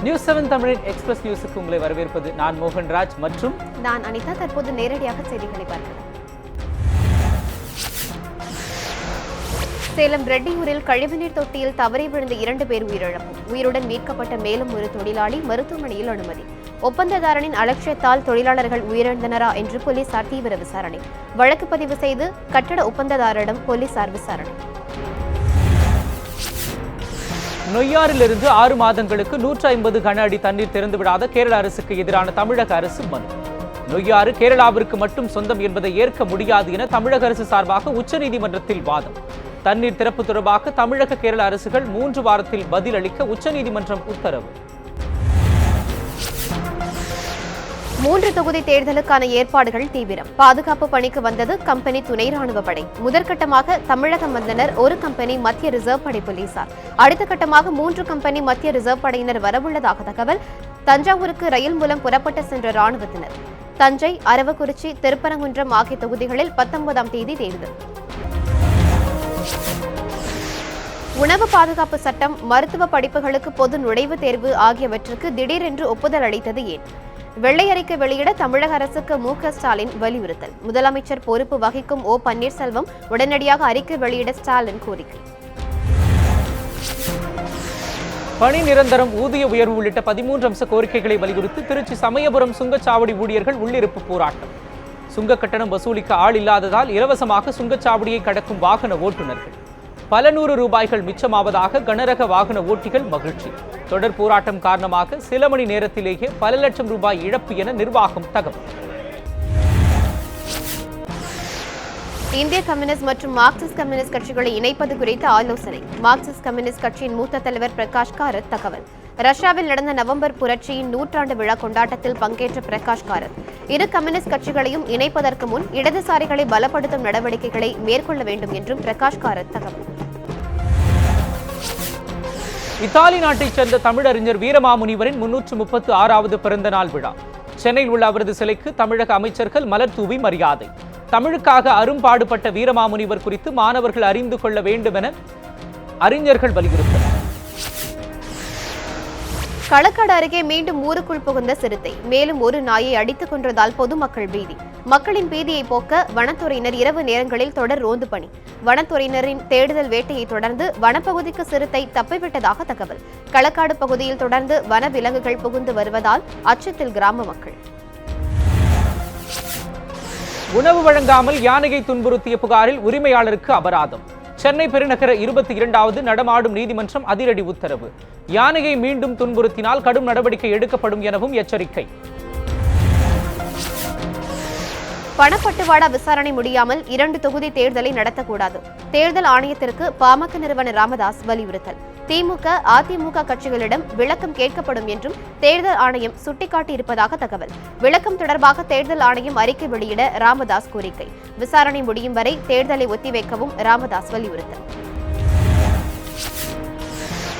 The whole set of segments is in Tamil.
நியூஸ் 7 தமிழின் எக்ஸ்பிரஸ் நியூஸுக்கு உங்களை வரவேற்பது நான் மோகன்ராஜ் மற்றும் நான் அனிதா. தற்போது நேரடியாக செய்திகளை பார்க்கலாம். சேலம் ரெட்டியூரில் கழிவுநீர் தொட்டியில் தவறி விழுந்த 2 பேர் உயிரிழப்பு. உயிருடன் மீட்கப்பட்ட மேலும் ஒரு தொழிலாளி மருத்துவமனையில் அனுமதி. ஒப்பந்ததாரனின் அலட்சியத்தால் தொழிலாளர்கள் உயிரிழந்தனரா என்று போலீசார் தீவிர விசாரணை. வழக்கு பதிவு செய்து கட்டட ஒப்பந்ததாரரிடம் போலீசார் விசாரணை. நொய்யாறிலிருந்து 6 மாதங்களுக்கு 150 கன அடி தண்ணீர் திறந்துவிடாத கேரள அரசுக்கு எதிரான தமிழக அரசு மனு. நொய்யாறு கேரளாவிற்கு மட்டும் சொந்தம் என்பதை ஏற்க முடியாது என தமிழக அரசு சார்பாக உச்சநீதிமன்றத்தில் வாதம். தண்ணீர் திறப்பு தொடர்பாக தமிழக கேரள அரசுகள் 3 வாரத்தில் பதில் அளிக்க உச்சநீதிமன்றம் உத்தரவு. 3 தொகுதி தேர்தலுக்கான ஏற்பாடுகள் தீவிரம். பாதுகாப்பு பணிக்கு வந்தது கம்பெனி துணை ராணுவ படை. முதற்கட்டமாக தமிழகம் வந்தனர் 1 கம்பெனி மத்திய ரிசர்வ் படை போலீசார். அடுத்த கட்டமாக 3 கம்பெனி மத்திய ரிசர்வ் படையினர் வரவுள்ளதாக தகவல். தஞ்சாவூருக்கு ரயில் மூலம் புறப்பட்டு சென்ற ராணுவத்தினர். தஞ்சை, அரவக்குறிச்சி, திருப்பரங்குன்றம் ஆகிய தொகுதிகளில் 19ஆம் தேதி தேர்தல். உணவு பாதுகாப்பு சட்டம், மருத்துவ படிப்புகளுக்கு பொது நுழைவுத் தேர்வு ஆகியவற்றுக்கு திடீரென்று ஒப்புதல் அளித்தது ஏன்? வெள்ளை அறிக்கை வெளியிட தமிழக அரசுக்கு மு.க. ஸ்டாலின் வலியுறுத்தல். முதலமைச்சர் பொறுப்பு வகிக்கும் ஓ. பன்னீர்செல்வம் உடனடியாக அறிக்கை வெளியிட ஸ்டாலின் கோரிக்கை. பணி நிரந்தரம், ஊதிய உயர்வு உள்ளிட்ட 13 அம்ச கோரிக்கைகளை வலியுறுத்தி திருச்சி சமயபுரம் சுங்கச்சாவடி ஊழியர்கள் உள்ளிருப்பு போராட்டம். சுங்க கட்டணம் வசூலிக்க ஆள் இல்லாததால் இலவசமாக சுங்கச்சாவடியை கடக்கும் வாகன ஓட்டுநர்கள். பல நூறு ரூபாய்கள் மிச்சமாவதாக கனரக வாகன ஓட்டிகள் மகிழ்ச்சி. தொடர் போராட்டம் காரணமாக சில மணி நேரத்திலேயே பல லட்சம் ரூபாய் இழப்பு என நிர்வாகம் தகவல். இந்திய கம்யூனிஸ்ட் மற்றும் மார்க்சிஸ்ட் கம்யூனிஸ்ட் கட்சிகளை இணைப்பது குறித்த ஆலோசனை. மார்க்சிஸ்ட் கம்யூனிஸ்ட் கட்சியின் மூத்த தலைவர் பிரகாஷ் காரத் தகவல். ரஷ்யாவில் நடந்த நவம்பர் புரட்சியின் 100ஆண்டு விழா கொண்டாட்டத்தில் பங்கேற்ற பிரகாஷ் காரத், இரு கம்யூனிஸ்ட் கட்சிகளையும் இணைப்பதற்கு முன் இடதுசாரிகளை பலப்படுத்தும் நடவடிக்கைகளை மேற்கொள்ள வேண்டும் என்றும் பிரகாஷ் காரத் தகவல். இத்தாலி நாட்டைச் சேர்ந்த தமிழறிஞர் வீரமாமுனிவரின் 336வது பிறந்த நாள் விழா. சென்னையில் உள்ள அவரது சிலைக்கு தமிழக அமைச்சர்கள் மலர் தூவி மரியாதை. தமிழுக்காக அரும்பாடுபட்ட வீரமாமுனிவர் குறித்து மாணவர்கள் அறிந்து கொள்ள வேண்டும் என அறிஞர்கள் வலியுறுத்தல். களக்காடு அருகே மீண்டும் ஊருக்குள் புகுந்த சிறுத்தை. மேலும் ஒரு நாயை அடித்துக் கொன்றதால் பொதுமக்கள் பீதி. மக்களின் பீதியை போக்க வனத்துறையினர் இரவு நேரங்களில் தொடர் ரோந்து பணி. வனத்துறையினரின் தேடுதல் வேட்டையை தொடர்ந்து வனப்பகுதிக்கு சிறுத்தை தப்பிவிட்டதாக தகவல். களக்காடு பகுதியில் தொடர்ந்து வன விலங்குகள் புகுந்து வருவதால் அச்சத்தில் கிராம மக்கள். உணவு வழங்காமல் யானையை துன்புறுத்திய புகாரில் உரிமையாளருக்கு அபராதம். சென்னை பெருநகர 22வது நடமாடும் நீதிமன்றம் அதிரடி உத்தரவு. யானையை மீண்டும் துன்புறுத்தினால் கடும் நடவடிக்கை எடுக்கப்படும் எனவும் எச்சரிக்கை. பணப்பட்டுவாடா விசாரணை முடியாமல் 2 தொகுதி தேர்தலை நடத்தக்கூடாது. தேர்தல் ஆணையத்திற்கு பாமக நிறுவனர் ராமதாஸ் வலியுறுத்தல். திமுக, அதிமுக கட்சிகளிடம் விளக்கம் கேட்கப்படும் என்றும் தேர்தல் ஆணையம் சுட்டிக்காட்டியிருப்பதாக தகவல். விளக்கம் தொடர்பாக தேர்தல் ஆணையம் அறிக்கை வெளியிட ராமதாஸ் கோரிக்கை. விசாரணை முடியும் வரை தேர்தலை ஒத்திவைக்கவும் ராமதாஸ் வலியுறுத்தல்.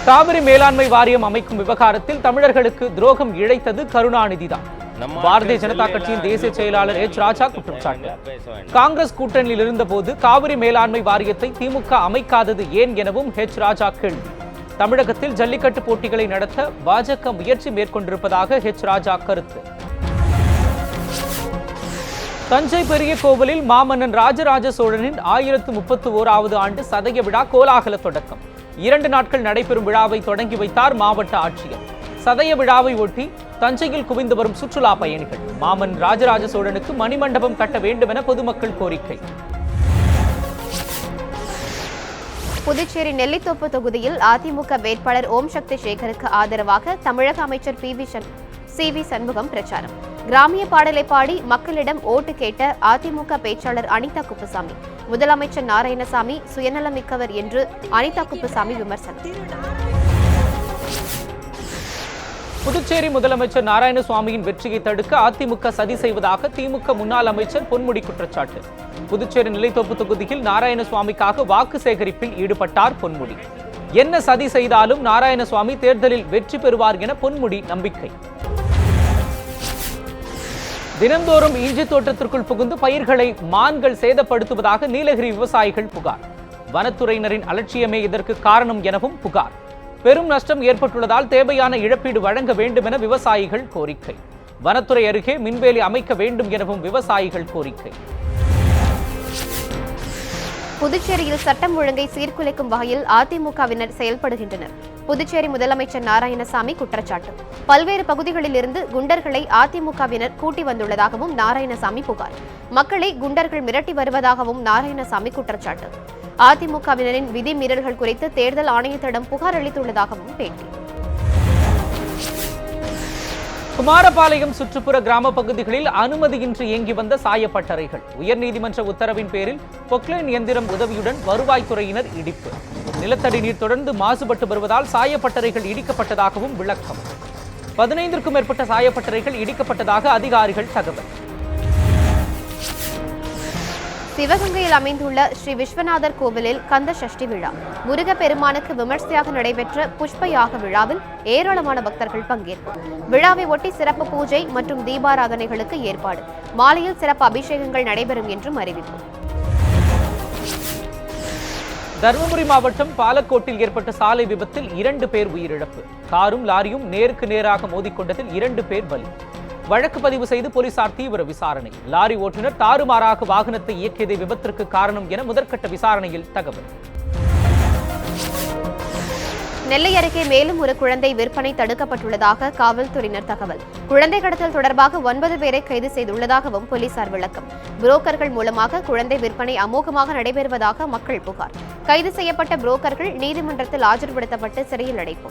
காவிரி மேலாண்மை வாரியம் அமைக்கும் விவகாரத்தில் தமிழர்களுக்கு துரோகம் இழைத்தது கருணாநிதிதான். பாரதிய ஜனதா கட்சியின் தேசிய செயலாளர் எச் ராஜா குற்றச்சாட்டு. காங்கிரஸ் கூட்டணியில் இருந்தபோது காவிரி மேலாண்மை வாரியத்தை திமுக அமைக்காதது ஏன் எனவும் எச் ராஜா கேள்வி. தமிழகத்தில் ஜல்லிக்கட்டு போட்டிகளை நடத்த பாஜக முயற்சி மேற்கொண்டிருப்பதாக எச் ராஜா கருத்து. தஞ்சை பெரிய கோவிலில் மாமன்னன் ராஜராஜ சோழனின் 1031வது ஆண்டு சதய விழா கோலாகல தொடக்கம். 2 நாட்கள் நடைபெறும் விழாவை தொடங்கி வைத்தார் மாவட்ட ஆட்சியர். சதய விழாவை ஒட்டி தஞ்சையில் குவிந்து வரும் சுற்றுலா பயணிகள். மாமன் ராஜராஜ சோழனுக்கு மணிமண்டபம் கட்ட வேண்டும் என பொதுமக்கள் கோரிக்கை. புதுச்சேரி நெல்லித்தோப்பு தொகுதியில் அதிமுக வேட்பாளர் ஓம் சக்தி சேகருக்கு ஆதரவாக தமிழக அமைச்சர் சி.வி. சண்முகம் பிரச்சாரம். கிராமிய பாடலை பாடி மக்களிடம் ஓட்டு கேட்ட அதிமுக பேச்சாளர் அனிதா குப்புசாமி. முதலமைச்சர் நாராயணசாமி சுயநலமிக்கவர் என்று அனிதா குப்புசாமி விமர்சனம். புதுச்சேரி முதலமைச்சர் நாராயணசுவாமியின் வெற்றியை தடுக்க அதிமுக சதி செய்வதாக திமுக முன்னாள் அமைச்சர் பொன்முடி குற்றச்சாட்டு. புதுச்சேரி நெல்லித்தோப்பு தொகுதியில் நாராயணசுவாமிக்காக வாக்கு சேகரிப்பில் ஈடுபட்டார் பொன்முடி. என்ன சதி செய்தாலும் நாராயணசுவாமி தேர்தலில் வெற்றி பெறுவார் என பொன்முடி நம்பிக்கை. தினந்தோறும் இஞ்சி தோட்டத்திற்குள் புகுந்து பயிர்களை மான்கள் சேதப்படுத்துவதாக நீலகிரி விவசாயிகள் புகார். வனத்துறையினரின் அலட்சியமே இதற்கு காரணம் எனவும் புகார். பெரும் நஷ்டம் ஏற்பட்டுள்ளதால் தேவையான இழப்பீடு வழங்க வேண்டும் என விவசாயிகள் கோரிக்கை. வனத்துறை அருகே மின்வேலி அமைக்க வேண்டும் எனவும் விவசாயிகள் கோரிக்கை. புதுச்சேரியில் சட்டம் ஒழுங்கை சீர்குலைக்கும் வகையில் அதிமுகவினர் செயல்படுகின்றனர். புதுச்சேரி முதலமைச்சர் நாராயணசாமி குற்றச்சாட்டு. பல்வேறு பகுதிகளில் இருந்து குண்டர்களை அதிமுகவினர் கூட்டி வந்துள்ளதாகவும் நாராயணசாமி புகார். மக்களை குண்டர்கள் மிரட்டி வருவதாகவும் நாராயணசாமி குற்றச்சாட்டு. அதிமுகவினரின் விதிமீறல்கள் குறித்து தேர்தல் ஆணையத்திடம் புகார் அளித்துள்ளதாகவும் பேட்டி. குமாரபாளையம் சுற்றுப்புற கிராம பகுதிகளில் அனுமதியின்றி இயங்கி வந்த சாயப்பட்டறைகள். உயர்நீதிமன்ற உத்தரவின் பேரில் பொக்லைன் இயந்திரம் உதவியுடன் வருவாய்த்துறையினர் இடிப்பு. நிலத்தடி நீர் தொடர்ந்து மாசுபட்டு வருவதால் சாயப்பட்டறைகள் இடிக்கப்பட்டதாகவும் விளக்கம். 15க்கும் மேற்பட்ட சாயப்பட்டறைகள் இடிக்கப்பட்டதாக அதிகாரிகள் தகவல். சிவகங்கையில் அமைந்துள்ள ஸ்ரீ விஸ்வநாதர் கோவிலில் கந்த சஷ்டி விழா. முருகப்பெருமானுக்கு விமர்சையாக நடைபெற்ற புஷ்ப யாக விழாவில் ஏராளமான பக்தர்கள் பங்கேற்பு. விழாவை ஒட்டி சிறப்பு பூஜை மற்றும் தீபாராதனைகளுக்கு ஏற்பாடு. மாலையில் சிறப்பு அபிஷேகங்கள் நடைபெறும் என்றும் அறிவிப்பு. தருமபுரி மாவட்டம் பாலக்கோட்டில் ஏற்பட்ட சாலை விபத்தில் 2 பேர் உயிரிழப்பு. காரும் லாரியும் நேருக்கு நேராக மோதிக்கொண்டதில் 2 பேர் பலி. வழக்கு பதிவு செய்து போலீசார் தீவிர விசாரணை. லாரி ஓட்டுநர் தாறுமாறாக வாகனத்தை இயக்கியதே விபத்திற்கு காரணம் என முதற்கட்ட விசாரணையில் தகவல். நெல்லை அருகே மேலும் ஒரு குழந்தை விற்பனை தடுக்கப்பட்டுள்ளதாக காவல்துறையினர் தகவல். குழந்தை கடத்தல் தொடர்பாக 9 பேரை கைது செய்துள்ளதாகவும் போலீசார் விளக்கம். புரோக்கர்கள் மூலமாக குழந்தை விற்பனை அமோகமாக நடைபெறுவதாக மக்கள் புகார். கைது செய்யப்பட்ட புரோக்கர்கள் நீதிமன்றத்தில் ஆஜர்படுத்தப்பட்டு சிறையில் அடைப்பு.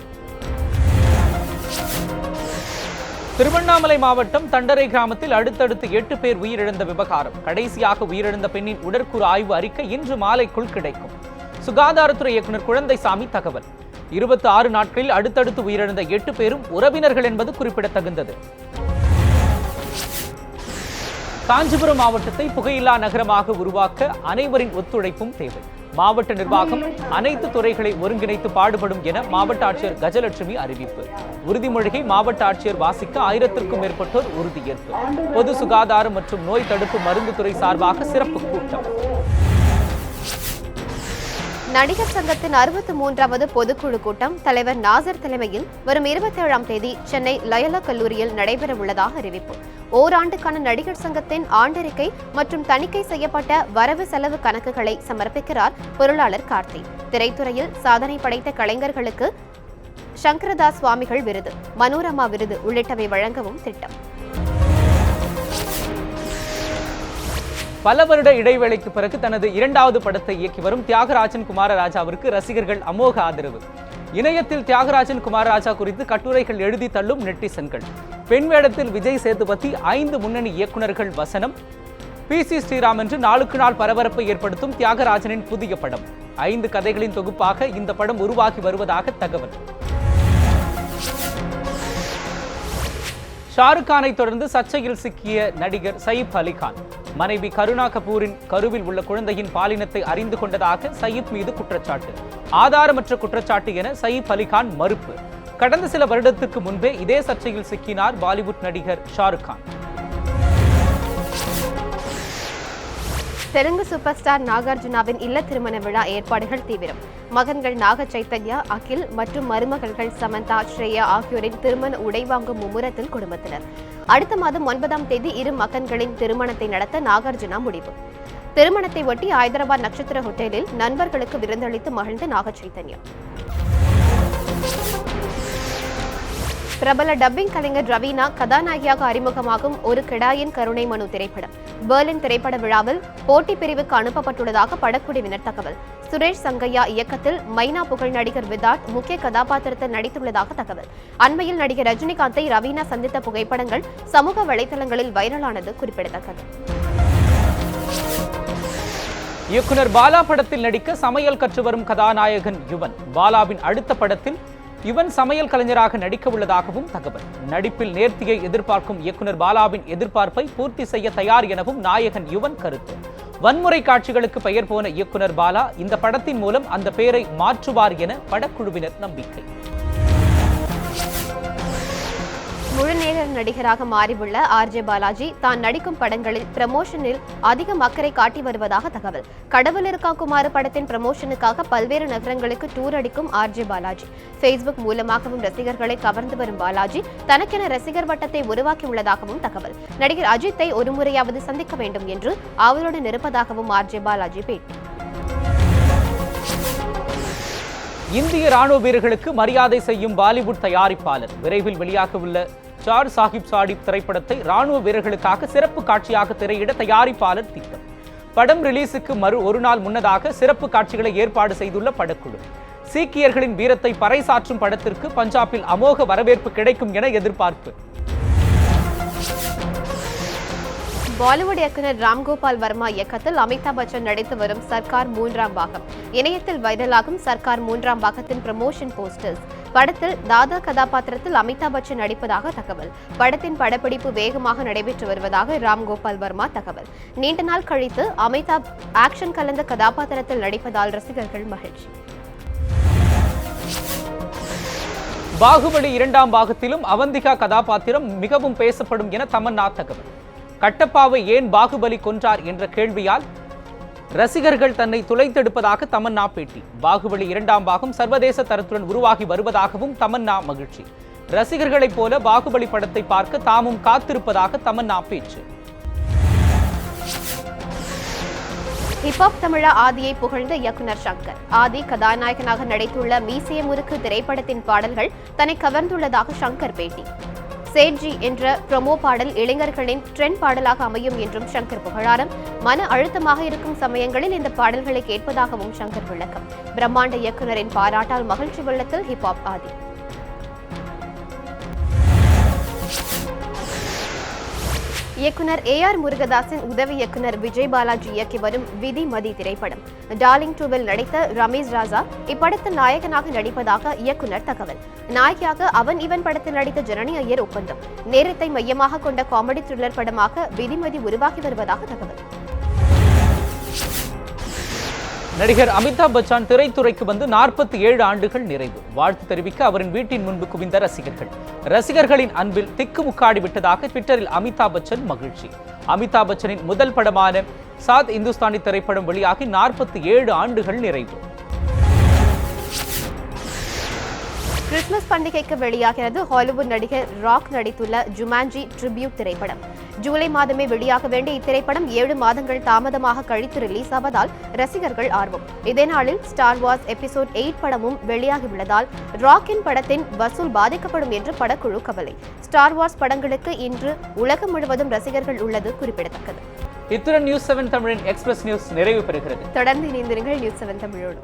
திருவண்ணாமலை மாவட்டம் தண்டரை கிராமத்தில் அடுத்தடுத்து 8 பேர் உயிரிழந்த விவகாரம். கடைசியாக உயிரிழந்த பெண்ணின் உடற்கூறு ஆய்வு அறிக்கை இன்று மாலைக்குள் கிடைக்கும். சுகாதாரத்துறை இயக்குநர் குழந்தைசாமி தகவல். 26 நாட்களில் அடுத்தடுத்து உயிரிழந்த 8 பேரும் உறவினர்கள் என்பது குறிப்பிடத்தகுந்தது. காஞ்சிபுரம் மாவட்டத்தை புகையில்லா நகரமாக உருவாக்க அனைவரின் ஒத்துழைப்பும் தேவை. மாவட்ட நிர்வாகம் அனைத்து துறைகளை ஒருங்கிணைத்து பாடுபடும் என மாவட்ட ஆட்சியர் கஜலட்சுமி அறிவிப்பு. உறுதிமொழியை மாவட்ட ஆட்சியர் வாசிக்க 1000க்கும் மேற்பட்டோர் உறுதியேற்பு. பொது சுகாதாரம் மற்றும் நோய் தடுப்பு மருந்து துறை சார்பாக சிறப்பு கூட்டம். நடிகர் சங்கத்தின் 63வது பொதுக்குழு கூட்டம் தலைவர் நாசர் தலைமையில் வரும் 27ஆம் தேதி சென்னை லயோலா கல்லூரியில் நடைபெறவுள்ளதாக அறிவிப்பு. ஓராண்டுக்கான நடிகர் சங்கத்தின் ஆண்டறிக்கை மற்றும் தணிக்கை செய்யப்பட்ட வரவு செலவு கணக்குகளை சமர்ப்பிக்கிறார் பொருளாளர் கார்த்தி. திரைத்துறையில் சாதனை படைத்த கலைஞர்களுக்கு சங்கரதாஸ் சுவாமிகள் விருது, மனோரமா விருது உள்ளிட்டவை வழங்கவும் திட்டம். பல வருட இடைவேளைக்கு பிறகு தனது 2வது படத்தை இயக்கி வரும் தியாகராஜன் குமாரராஜாவிற்கு ரசிகர்கள் அமோக ஆதரவு. இணையத்தில் தியாகராஜன் குமாரராஜா குறித்து கட்டுரைகள் எழுதி தள்ளும் நெட்டிசன்கள். பெண் வேடத்தில் விஜய் சேதுபதி, 5 முன்னணி இயக்குநர்கள் வசனம். PC ஸ்ரீராம் என்று நாளுக்கு நாள் பரபரப்பை ஏற்படுத்தும் தியாகராஜனின் புதிய படம். 5 கதைகளின் தொகுப்பாக இந்த படம் உருவாகி வருவதாக தகவல். ஷாருக் கானை தொடர்ந்து சர்ச்சையில் சிக்கிய நடிகர் சயீப் அலி கான். மனைவி கருணா கபூரின் கருவில் உள்ள குழந்தையின் பாலினத்தை அறிந்து கொண்டதாக சயீப் மீது குற்றச்சாட்டு. ஆதாரமற்ற குற்றச்சாட்டு என சயீப் அலி கான் மறுப்பு. கடந்த சில வருடத்திற்கு முன்பே இதே சர்ச்சையில் சிக்கினார் பாலிவுட் நடிகர் ஷாருக் கான். தெலுங்கு சூப்பர் ஸ்டார் நாகார்ஜுனாவின் இல்ல திருமண விழா ஏற்பாடுகள் தீவிரம். மகன்கள் நாக சைத்தன்யா, அகில் மற்றும் மருமகள்கள் சமந்தா, ஸ்ரேயா ஆகியோரின் திருமண உடை வாங்கும் மும்முரத்தில் குடும்பத்தினர். அடுத்த மாதம் 9ஆம் தேதி இரு மகன்களின் திருமணத்தை நடத்த நாகார்ஜுனா முடிவு. திருமணத்தை ஒட்டி ஹைதராபாத் நட்சத்திர ஹோட்டலில் நண்பர்களுக்கு விருந்தளித்து மகிழ்ந்த நாக சைத்தன்யா. பிரபல டப்பிங் கலைஞர் ரவீனா கதாநாயகியாக அறிமுகமாகும் ஒரு கிடாயின் கருணை மனு திரைப்படம் பெர்லின் திரைப்பட விழாவில் போட்டி பிரிவுக்கு அனுப்பப்பட்டுள்ளதாக படக்குழுவினர் தகவல். சுரேஷ் சங்கையா இயக்கத்தில் மைனா புகழ் நடிகர் விதார்த் முக்கிய கதாபாத்திரத்தில் நடித்துள்ளதாக தகவல். அண்மையில் நடிகர் ரஜினிகாந்தை ரவீனா சந்தித்த புகைப்படங்கள் சமூக வலைதளங்களில் வைரலானது குறிப்பிடத்தக்கது. இயக்குனர் பாலா படத்தில் நடிக்க சமையல் கற்று வரும் கதாநாயகன் யுவன். பாலாவின் அடுத்த படத்தில் யுவன் சமையல் கலைஞராக நடிக்க உள்ளதாகவும் தகவல். நடிப்பில் நேர்த்தியை எதிர்பார்க்கும் இயக்குனர் பாலாவின் எதிர்பார்ப்பை பூர்த்தி செய்ய தயார் எனவும் நாயகன் யுவன் கருத்து. வன்முறை காட்சிகளுக்கு பெயர் போன இயக்குனர் பாலா இந்த படத்தின் மூலம் அந்த பெயரை மாற்றுவார் என படக்குழுவினர் நம்பிக்கை. முழுநேர நடிகராக மாறியுள்ள ஆர்ஜே பாலாஜி தான் நடிக்கும் படங்களில் பிரமோஷனில் அதிக அக்கறை காட்டி வருவதாக தகவல். கடவுள் இருக்கா குமார் படத்தின் பிரமோஷனுக்காக பல்வேறு நகரங்களுக்கு டூர் அடிக்கும் ஆர்ஜே பாலாஜி. ஃபேஸ்புக் மூலமாகவும் ரசிகர்களை கவர்ந்து வரும் பாலாஜி தனக்கென ரசிகர் வட்டத்தை உருவாக்கியுள்ளதாகவும் தகவல். நடிகர் அஜித்தை ஒருமுறையாவது சந்திக்க வேண்டும் என்று அவருடன் இருப்பதாகவும் ஆர்ஜே பாலாஜி பேட்டி. இந்திய ராணுவ வீரர்களுக்கு மரியாதை செய்யும் பாலிவுட் தயாரிப்பாளர் விரைவில் வெளியாகவுள்ள சார் சாஹிப் சாடிப் திரைப்படத்தை ராணுவ வீரர்களுக்காக சிறப்பு காட்சியாக திரையிட தயாரிப்பாளர் திட்டம். படம் ரிலீஸுக்கு ஒரு நாள் முன்னதாக சிறப்பு காட்சிகளை ஏற்பாடு செய்துள்ள படக்குழு. சீக்கியர்களின் வீரத்தை பறைசாற்றும் படத்திற்கு பஞ்சாபில் அமோக வரவேற்பு கிடைக்கும் என எதிர்பார்ப்பு. பாலிவுட் இயக்குனர் ராம்கோபால் வர்மா இயக்கத்தில் அமிதாப் பச்சன் நடித்து வரும் சர்க்கார் 3ஆம் பாகம். இணையத்தில் வைரலாகும் சர்க்கார் 3ஆம் பாகத்தின் ப்ரமோஷன் போஸ்டர்ஸ். படத்தில் தாதா கதாபாத்திரத்தில் அமிதாப் பச்சன் நடிப்பதாக தகவல். படத்தின் படப்பிடிப்பு வேகமாக நடைபெற்று வருவதாக ராம்கோபால் வர்மா தகவல். நீண்ட நாள் கழித்து அமிதாப் ஆக்ஷன் கலந்த கதாபாத்திரத்தில் நடிப்பதால் ரசிகர்கள் மகிழ்ச்சி. பாகுபலி 2ஆம் பாகத்திலும் அவந்திகா கதாபாத்திரம் மிகவும் பேசப்படும் என தமன்னா தகவல். கட்டப்பாவை ஏன் பாகுபலி கொன்றார் என்ற கேள்வியால் ரசிகர்கள் தன்னை துளைத்தெடுப்பதாக தமன்னா பேட்டி. பாகுபலி 2ஆம் பாகம் சர்வதேச தரத்துடன் உருவாகி வருவதாகவும் தமன்னா மகிழ்ச்சி. ரசிகர்களைப் போல பாகுபலி படத்தை பார்க்க தாமும் காத்திருப்பதாக தமன்னா பேச்சு. ஹிப்ஹாப் தமிழா ஆதியை புகழ்ந்த இயக்குனர் சங்கர். ஆதி கதாநாயகனாக நடித்துள்ள மீசிய முறுக்கு திரைப்படத்தின் பாடல்கள் தன்னை கவர்ந்துள்ளதாக சங்கர் பேட்டி. சேட்ஜி என்ற ப்ரொமோ பாடல் இளைஞர்களின் ட்ரெண்ட் பாடலாக அமையும் என்றும் சங்கர் புகழாரம். மன அழுத்தமாக இருக்கும் சமயங்களில் இந்த பாடல்களை கேட்பதாகவும் சங்கர் விளக்கம். பிரம்மாண்ட இயக்குனரின் பாராட்டால் மகிழ்ச்சி வெள்ளத்தில் ஹிப்ஹாப் ஆதி. இயக்குனர் AR முருகதாஸின் உதவி இயக்குனர் விஜய் பாலாஜி இயக்கி வரும் விதி மதி திரைப்படம். டார்லிங் 2ல் நடித்த ரமேஷ் ராஜா இப்படத்தில் நாயகனாக நடிப்பதாக இயக்குனர் தகவல். நாயகியாக அவன் இவன் படத்தில் நடித்த ஜனனி ஐயர் ஒப்பந்தம். நேரத்தை மையமாக கொண்ட காமெடி த்ரில்லர் படமாக விதிமதி உருவாகி வருவதாக தகவல். நடிகர் அமிதாப் பச்சன் திரைத்துறைக்கு வந்து 47 ஆண்டுகள் நிறைவு. வாழ்த்து தெரிவிக்க அவரின் வீட்டின் முன்பு குவிந்த ரசிகர்களின் அன்பில் திக்குமுக்காடி விட்டதாக ட்விட்டரில் அமிதாப் பச்சன் மகிழ்ச்சி. அமிதாப் பச்சனின் முதல் படமான சாத் இந்துஸ்தானி திரைப்படம் வெளியாகி 47 ஆண்டுகள் நிறைவு. கிறிஸ்துமஸ் பண்டிகைக்கு வெளியாகிறது ஹாலிவுட் நடிகர் ராக் நடித்துள்ள ஜுமான்ஜி ட்ரிபியூட் திரைப்படம். ஜூலை மாதமே வெளியாக வேண்டிய இத்திரைப்படம் 7 மாதங்கள் தாமதமாக கழித்து ரிலீஸ் ஆவதால் ரசிகர்கள் ஆர்வம். இதே நாளில் ஸ்டார் வார்ஸ் எபிசோட் 8 படமும் வெளியாகியுள்ளதால் ராக்கின் படத்தின் வசூல் பாதிக்கப்படும் என்று படக்குழு கவலை. ஸ்டார் வார்ஸ் படங்களுக்கு இன்று உலகம் முழுவதும் ரசிகர்கள் உள்ளது குறிப்பிடத்தக்கது. இத்துடன் நியூஸ் 7 தமிழின் எக்ஸ்பிரஸ் நியூஸ் நிறைவு பெறுகிறது. தொடர்ந்து இணைந்திருங்கள் நியூஸ் 7 தமிழோடு.